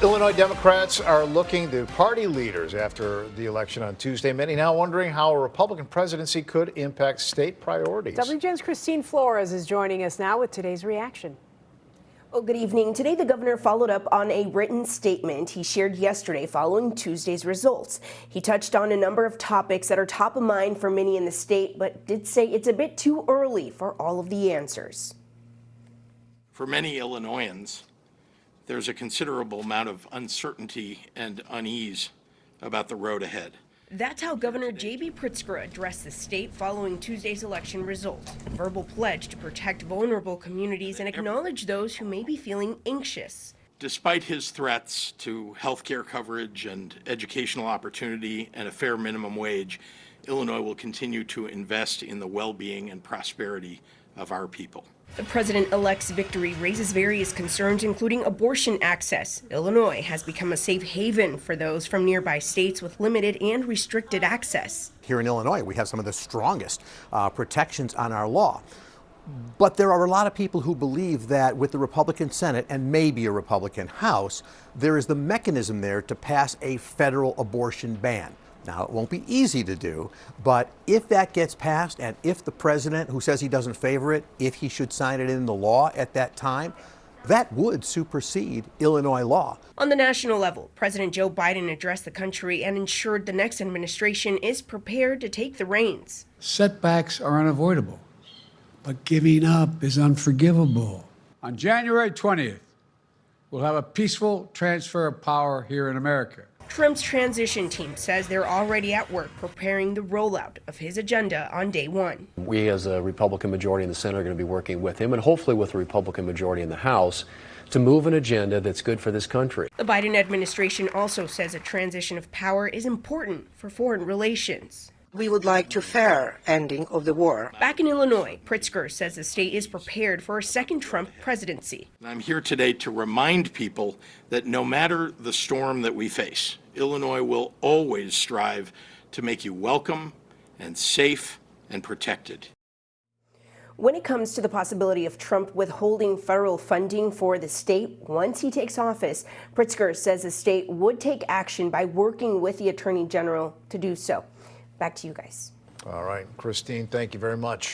Illinois Democrats are looking to party leaders after the election on Tuesday. Many now wondering how a Republican presidency could impact state priorities. WGN's Christine Flores is joining us now with today's reaction. Well, good evening. Today, the governor followed up on a written statement he shared yesterday following Tuesday's results. He touched on a number of topics that are top of mind for many in the state, but did say it's a bit too early for all of the answers. For many Illinoisans, there's a considerable amount of uncertainty and unease about the road ahead. That's how Governor J.B. Pritzker addressed the state following Tuesday's election result. A verbal pledge to protect vulnerable communities and acknowledge those who may be feeling anxious. Despite his threats to health care coverage and educational opportunity and a fair minimum wage, Illinois will continue to invest in the well-being and prosperity of our people. The president-elect's victory raises various concerns, including abortion access. Illinois has become a safe haven for those from nearby states with limited and restricted access. Here in Illinois, we have some of the strongest protections on our law. But there are a lot of people who believe that with the Republican Senate and maybe a Republican House, there is the mechanism there to pass a federal abortion ban. Now, it won't be easy to do, but if that gets passed and if the president, who says he doesn't favor it, if he should sign it into law at that time, that would supersede Illinois law. On the national level, President Joe Biden addressed the country and ensured the next administration is prepared to take the reins. Setbacks are unavoidable, but giving up is unforgivable. On January 20th, we'll have a peaceful transfer of power here in America. Trump's transition team says they're already at work preparing the rollout of his agenda on day one. We as a Republican majority in the Senate are going to be working with him and hopefully with a Republican majority in the House to move an agenda that's good for this country. The Biden administration also says a transition of power is important for foreign relations. We would like a fair ending of the war. Back in Illinois, Pritzker says the state is prepared for a second Trump presidency. I'm here today to remind people that no matter the storm that we face, Illinois will always strive to make you welcome and safe and protected. When it comes to the possibility of Trump withholding federal funding for the state once he takes office, Pritzker says the state would take action by working with the Attorney General to do so. Back to you guys. All right, Christine, thank you very much.